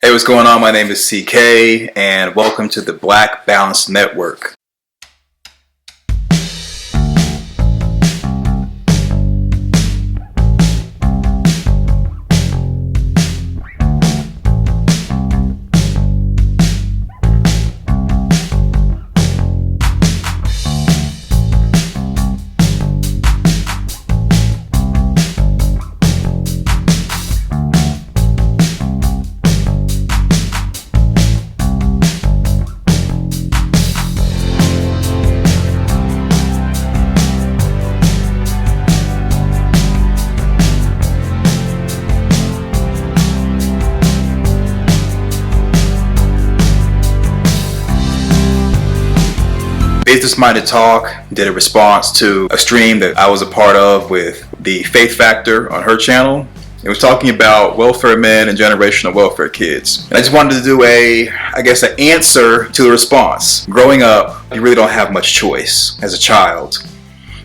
Hey, what's going on? My name is CK, and welcome to the Black Balance Network. Business Minded Talk did a response to a stream that I was a part of with the Faith Factor on her channel. It was talking about welfare men and generational welfare kids. And I just wanted to do an answer to the response. Growing up, you really don't have much choice as a child.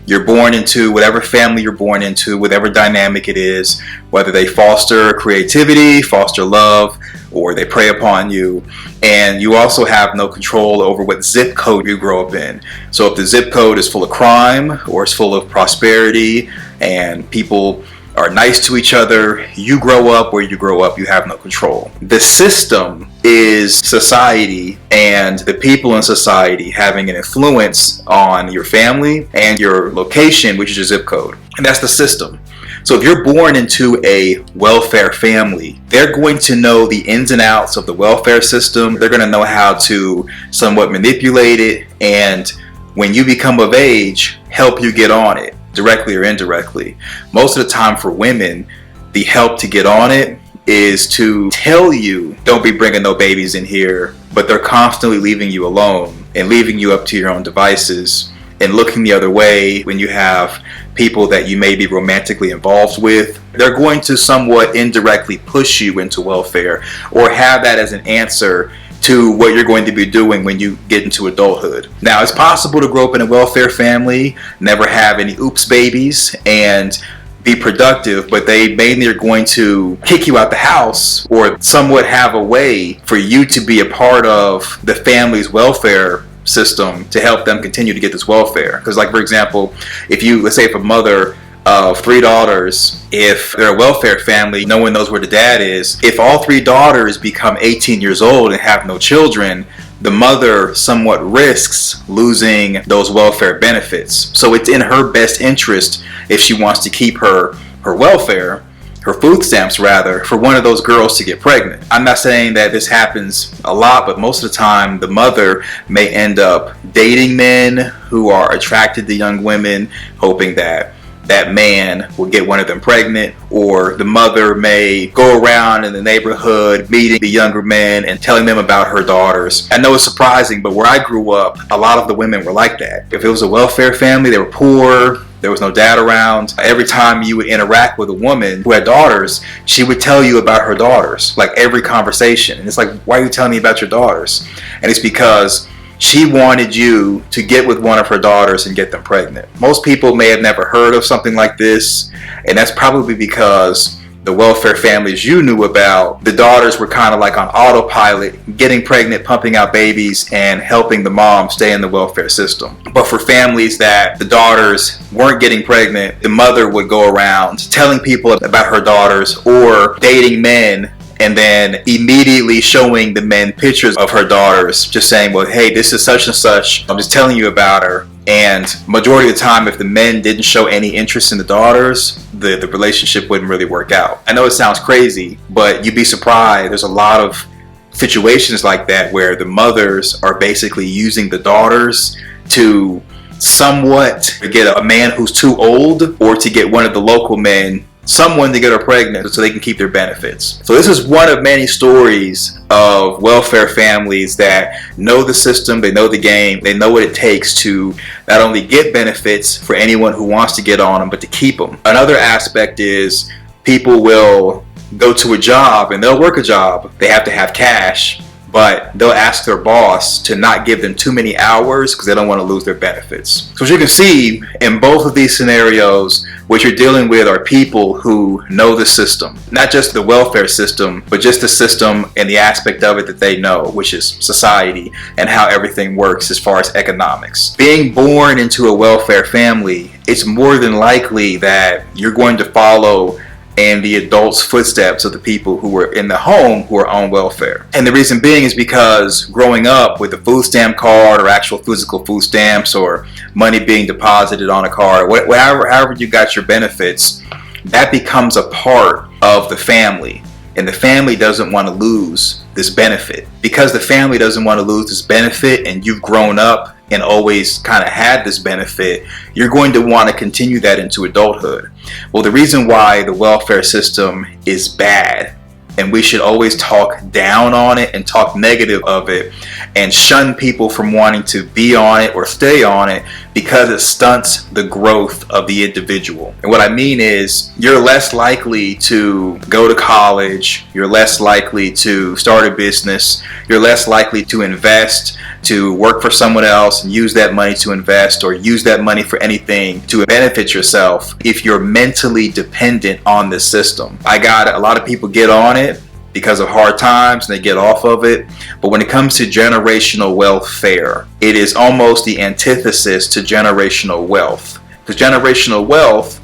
You're born into whatever family you're born into, whatever dynamic it is, whether they foster creativity, foster love, or they prey upon you. And you also have no control over what zip code you grow up in. So if the zip code is full of crime or it's full of prosperity and people are nice to each other, you grow up where you grow up, you have no control. The system is society and the people in society having an influence on your family and your location, which is your zip code. And that's the system. So if you're born into a welfare family, they're going to know the ins and outs of the welfare system. They're going to know how to somewhat manipulate it, and when you become of age, help you get on it, directly or indirectly. Most of the time for women, the help to get on it is to tell you, don't be bringing no babies in here, but they're constantly leaving you alone and leaving you up to your own devices and looking the other way when you have people that you may be romantically involved with. They're going to somewhat indirectly push you into welfare or have that as an answer to what you're going to be doing when you get into adulthood. Now, it's possible to grow up in a welfare family, never have any oops babies, and be productive, but they mainly are going to kick you out the house or somewhat have a way for you to be a part of the family's welfare system to help them continue to get this welfare. Because like, for example, let's say if a mother of 3 daughters, if they're a welfare family, no one knows where the dad is. If all 3 daughters become 18 years old and have no children, the mother somewhat risks losing those welfare benefits. So it's in her best interest, if she wants to keep her welfare, her food stamps rather, for one of those girls to get pregnant. I'm not saying that this happens a lot, but most of the time the mother may end up dating men who are attracted to young women, hoping that that man will get one of them pregnant, or the mother may go around in the neighborhood meeting the younger men and telling them about her daughters. I know it's surprising, but where I grew up, a lot of the women were like that. If it was a welfare family, they were poor, there was no dad around. Every time you would interact with a woman who had daughters, she would tell you about her daughters, like every conversation. And it's like, why are you telling me about your daughters? And it's because she wanted you to get with one of her daughters and get them pregnant. Most people may have never heard of something like this, and that's probably because the welfare families you knew about, the daughters were kind of like on autopilot, getting pregnant, pumping out babies, and helping the mom stay in the welfare system. But for families that the daughters weren't getting pregnant, the mother would go around telling people about her daughters or dating men, and then immediately showing the men pictures of her daughters, just saying, well, hey, this is such and such, I'm just telling you about her. And majority of the time, if the men didn't show any interest in the daughters, the relationship wouldn't really work out. I know it sounds crazy, but you'd be surprised. There's a lot of situations like that where the mothers are basically using the daughters to somewhat get a man who's too old, or to get one of the local men, someone to get her pregnant so they can keep their benefits. So this is one of many stories of welfare families that know the system, they know the game, they know what it takes to not only get benefits for anyone who wants to get on them, but to keep them. Another aspect is people will go to a job and they'll work a job. They have to have cash, but they'll ask their boss to not give them too many hours because they don't want to lose their benefits. So as you can see, in both of these scenarios, what you're dealing with are people who know the system, not just the welfare system, but just the system and the aspect of it that they know, which is society and how everything works as far as economics. Being born into a welfare family, it's more than likely that you're going to follow in the adults' footsteps of the people who were in the home who are on welfare. And the reason being is because growing up with a food stamp card or actual physical food stamps or money being deposited on a card, however you got your benefits, that becomes a part of the family. And the family doesn't want to lose this benefit. Because the family doesn't want to lose this benefit and you've grown up and always kind of had this benefit, you're going to want to continue that into adulthood. Well, the reason why the welfare system is bad, and we should always talk down on it and talk negative of it and shun people from wanting to be on it or stay on it, because it stunts the growth of the individual. And what I mean is, you're less likely to go to college, you're less likely to start a business, you're less likely to invest, to work for someone else and use that money to invest or use that money for anything to benefit yourself if you're mentally dependent on this system. I got a lot of people get on it because of hard times and they get off of it, but when it comes to generational welfare, it is almost the antithesis to generational wealth. Because generational wealth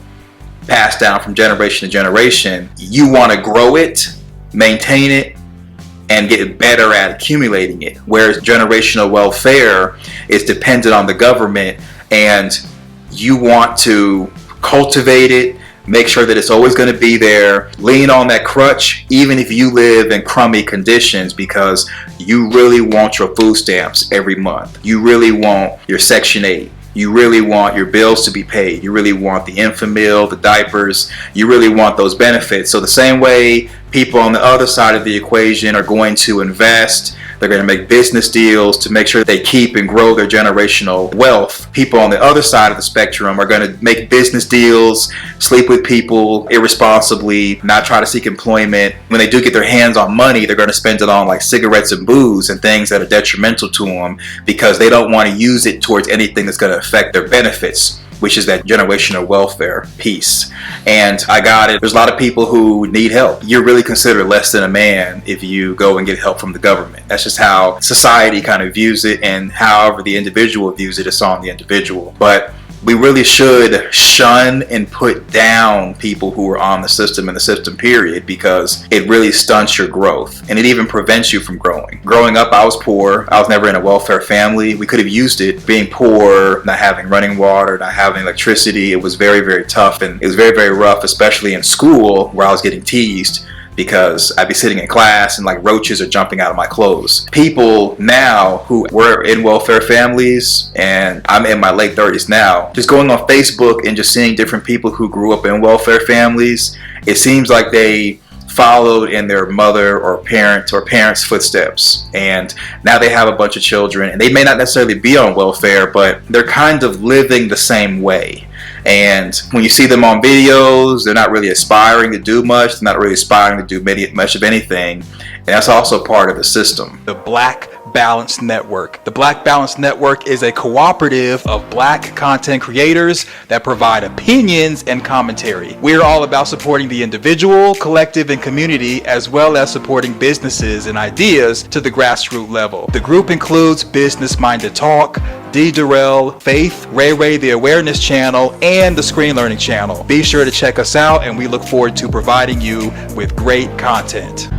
passed down from generation to generation, you want to grow it, maintain it, and get better at accumulating it. Whereas generational welfare is dependent on the government and you want to cultivate it, make sure that it's always going to be there, lean on that crutch even if you live in crummy conditions, because you really want your food stamps every month. You really want your Section 8. You really want your bills to be paid. You really want the Enfamil, the diapers. You really want those benefits. So the same way people on the other side of the equation are going to invest, they're going to make business deals to make sure they keep and grow their generational wealth. People on the other side of the spectrum are going to make business deals, sleep with people irresponsibly, not try to seek employment. When they do get their hands on money, they're going to spend it on like cigarettes and booze and things that are detrimental to them because they don't want to use it towards anything that's going to affect their benefits, which is that generational welfare piece. And I got it. There's a lot of people who need help. You're really considered less than a man if you go and get help from the government. That's just how society kind of views it, and however the individual views it, it's on the individual. But we really should shun and put down people who are on the system and the system period, because it really stunts your growth and it even prevents you from growing. Growing up, I was poor. I was never in a welfare family. We could have used it. Being poor, not having running water, not having electricity, it was very, very tough, and it was very, very rough, especially in school where I was getting teased because I'd be sitting in class and like roaches are jumping out of my clothes. People now who were in welfare families, and I'm in my late 30s now, just going on Facebook and just seeing different people who grew up in welfare families, it seems like they followed in their mother or parents' footsteps, and now they have a bunch of children, and they may not necessarily be on welfare, but they're kind of living the same way. And when you see them on videos, they're not really aspiring to do much. They're not really aspiring to do much of anything. And that's also part of the system. The Black Balance Network. The Black Balance Network is a cooperative of Black content creators that provide opinions and commentary. We're all about supporting the individual, collective, and community, as well as supporting businesses and ideas to the grassroots level. The group includes Business Minded Talk, D. Durrell, Faith, Ray the Awareness Channel, and the Screen Learning Channel. Be sure to check us out, and we look forward to providing you with great content.